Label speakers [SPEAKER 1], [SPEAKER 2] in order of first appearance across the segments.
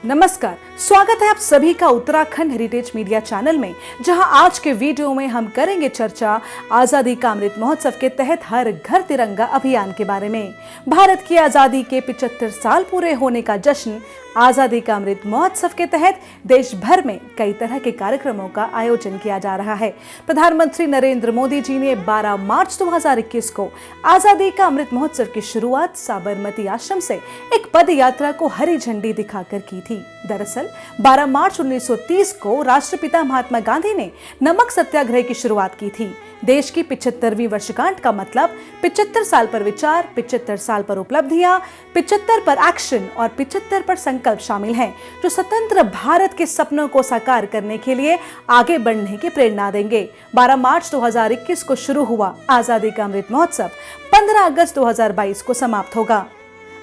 [SPEAKER 1] नमस्कार, स्वागत है आप सभी का उत्तराखंड हेरिटेज मीडिया चैनल में, जहां आज के वीडियो में हम करेंगे चर्चा आजादी का अमृत महोत्सव के तहत हर घर तिरंगा अभियान के बारे में। भारत की आजादी के 75 साल पूरे होने का जश्न आजादी का अमृत महोत्सव के तहत देश भर में कई तरह के कार्यक्रमों का आयोजन किया जा रहा है। प्रधानमंत्री नरेंद्र मोदी जी ने 12 मार्च 2021 को आजादी का अमृत महोत्सव की शुरुआत साबरमती आश्रम से एक पद यात्रा को हरी झंडी दिखाकर की थी। दरअसल 12 मार्च 1930 को राष्ट्रपिता महात्मा गांधी ने नमक सत्याग्रह की शुरुआत की थी। देश की 75वीं वर्षगांठ का मतलब 75 साल पर विचार, 75 साल पर उपलब्धियां, 75 पर एक्शन और 75 पर संकल्प शामिल हैं, जो स्वतंत्र भारत के सपनों को साकार करने के लिए आगे बढ़ने की प्रेरणा देंगे। 12 मार्च 2021 को शुरू हुआ आजादी का अमृत महोत्सव 15 अगस्त 2022 को समाप्त होगा।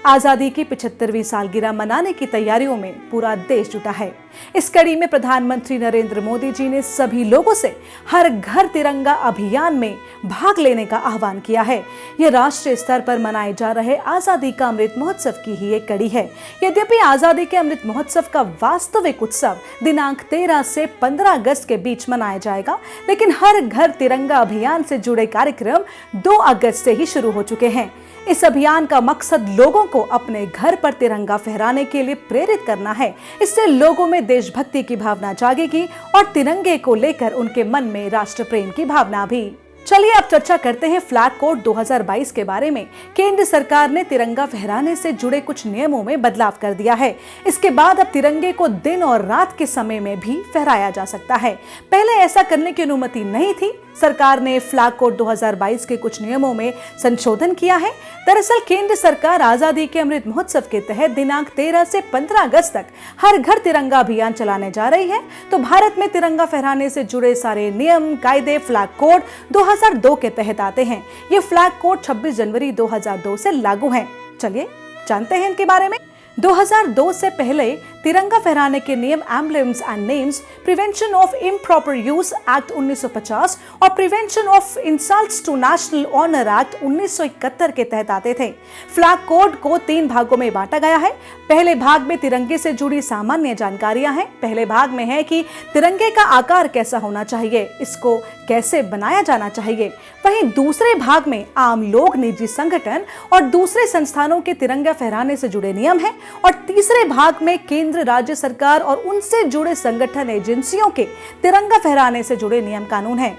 [SPEAKER 1] आजादी की 75वीं सालगिरह मनाने की तैयारियों में पूरा देश जुटा है। इस कड़ी में प्रधानमंत्री नरेंद्र मोदी जी ने सभी लोगों से हर घर तिरंगा अभियान में भाग लेने का आह्वान किया है। यह राष्ट्रीय स्तर पर मनाए जा रहे आजादी का अमृत महोत्सव की ही एक कड़ी है। यद्यपि आजादी के अमृत महोत्सव का वास्तविक उत्सव दिनांक 13 से 15 अगस्त के बीच मनाया जाएगा, लेकिन हर घर तिरंगा अभियान से जुड़े कार्यक्रम 2 अगस्त से ही शुरू हो चुके हैं। इस अभियान का मकसद लोगों को अपने घर पर तिरंगा फहराने के लिए प्रेरित करना है। इससे लोगों में देशभक्ति की भावना जागेगी और तिरंगे को लेकर उनके मन में राष्ट्र प्रेम की भावना भी। चलिए अब चर्चा करते हैं फ्लैग कोड 2022 के बारे में। केंद्र सरकार ने तिरंगा फहराने से जुड़े कुछ नियमों में बदलाव कर दिया है। इसके बाद अब तिरंगे को दिन और रात के समय में भी फहराया जा सकता है। पहले ऐसा करने की अनुमति नहीं थी। सरकार ने फ्लैग कोड 2022 के कुछ नियमों में संशोधन किया है। दरअसल केंद्र सरकार आजादी के अमृत महोत्सव के तहत दिनांक 13 से 15 अगस्त तक हर घर तिरंगा अभियान चलाने जा रही है। तो भारत में तिरंगा फहराने से जुड़े सारे नियम कायदे फ्लैग कोड 2002 के तहत आते हैं। ये फ्लैग कोड 26 जनवरी 2002 से लागू हैं। चलिए जानते हैं इनके बारे में। 2002 से पहले तिरंगा फहराने के नियम emblems and names, prevention of improper use act 1950 और prevention of insults to national honour act 1971 के तहत आते थे। फ्लैग कोड को 3 भागों में बांटा गया है। पहले भाग में तिरंगे से जुड़ी सामान्य जानकारियां हैं। पहले भाग में है कि तिरंगे का आकार कैसा होना चाहिए, इसको कैसे बनाया जाना चाहिए। वहीं दूसरे भाग में आम लोग, निजी संगठन और दूसरे संस्थानों के तिरंगा फहराने से जुड़े नियम हैं। और तीसरे भाग में केंद्र, राज्य सरकार और उनसे जुड़े संगठन, एजेंसियों के तिरंगा फहराने से जुड़े नियम कानून हैं।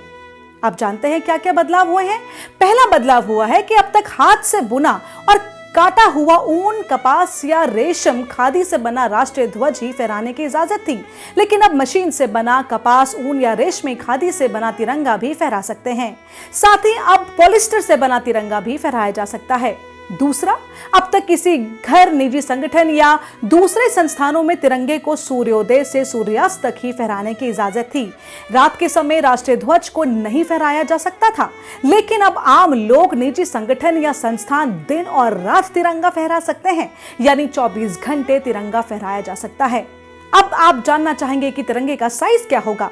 [SPEAKER 1] अब जानते हैं क्या क्या बदलाव हुए हैं। पहला बदलाव हुआ है कि अब तक हाथ से बुना और काटा हुआ ऊन, कपास या रेशम, खादी से बना राष्ट्रीय ध्वज ही फहराने की इजाजत थी, लेकिन अब मशीन से बना कपास, ऊन या रेशमी खादी से बना तिरंगा भी फहरा सकते हैं। साथ ही अब पॉलिस्टर से बना तिरंगा भी फहराया जा सकता है। दूसरा, अब तक किसी घर, निजी संगठन या दूसरे संस्थानों में तिरंगे को सूर्योदय से सूर्यास्त तक ही फहराने की इजाजत थी। रात के समय राष्ट्रीय ध्वज को नहीं फहराया जा सकता था, लेकिन अब आम लोग, निजी संगठन या संस्थान दिन और रात तिरंगा फहरा सकते हैं, यानी 24 घंटे तिरंगा फहराया जा सकता है। अब आप जानना चाहेंगे कि तिरंगे का साइज क्या होगा।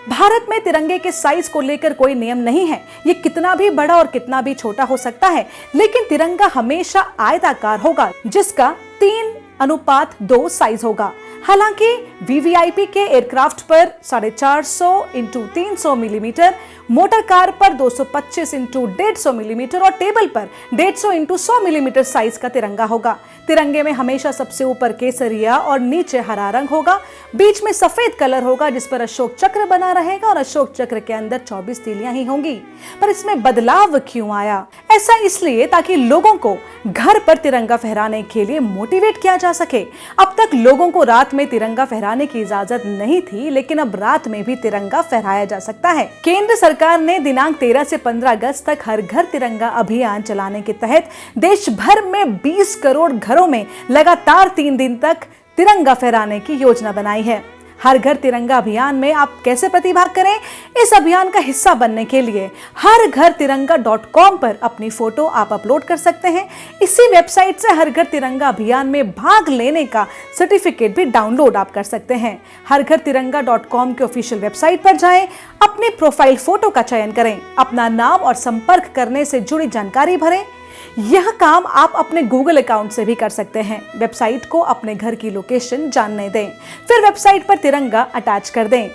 [SPEAKER 1] भारत में तिरंगे के साइज को लेकर कोई नियम नहीं है। ये कितना भी बड़ा और कितना भी छोटा हो सकता है, लेकिन तिरंगा हमेशा आयताकार होगा, जिसका 3:2 साइज होगा। हालांकि वीवीआईपी के एयरक्राफ्ट पर 450 x 300 मिलीमीटर, मोटर कार पर 225 x 150 मिलीमीटर और टेबल पर 150 x 100 मिलीमीटर साइज का तिरंगा होगा। तिरंगे में हमेशा सबसे ऊपर केसरिया और नीचे हरा रंग होगा। बीच में सफेद कलर होगा, जिस पर अशोक चक्र बना रहेगा और अशोक चक्र के अंदर 24 तीलियां ही होंगी। पर इसमें बदलाव क्यों आया? ऐसा इसलिए ताकि लोगों को घर पर तिरंगा फहराने के लिए मोटिवेट किया जा सके। अब तक लोगों को रात में तिरंगा फहराने की इजाजत नहीं थी, लेकिन अब रात में भी तिरंगा फहराया जा सकता है। केंद्र सरकार ने दिनांक 13 से 15 अगस्त तक हर घर तिरंगा अभियान चलाने के तहत देश भर में 20 करोड़ घरों में लगातार 3 दिन तक तिरंगा फहराने की योजना बनाई है। हर घर तिरंगा अभियान में आप कैसे प्रतिभाग करें? इस अभियान का हिस्सा बनने के लिए हरघरतिरंगा.com पर अपनी फोटो आप अपलोड कर सकते हैं। इसी वेबसाइट से हर घर तिरंगा अभियान में भाग लेने का सर्टिफिकेट भी डाउनलोड आप कर सकते हैं। हरघरतिरंगा.com के ऑफिशियल वेबसाइट पर जाएं, अपने प्रोफाइल फोटो का चयन करें, अपना नाम और संपर्क करने से जुड़ी जानकारी भरें। यह काम आप अपने गूगल अकाउंट से भी कर सकते हैं। वेबसाइट को अपने घर की लोकेशन जानने दें, फिर वेबसाइट पर तिरंगा अटैच कर दें।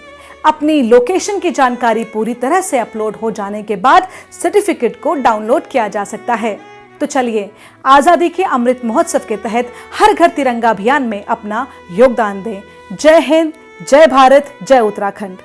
[SPEAKER 1] अपनी लोकेशन की जानकारी पूरी तरह से अपलोड हो जाने के बाद सर्टिफिकेट को डाउनलोड किया जा सकता है। तो चलिए आजादी के अमृत महोत्सव के तहत हर घर तिरंगा अभियान में अपना योगदान दें। जय हिंद, जय भारत, जय उत्तराखंड।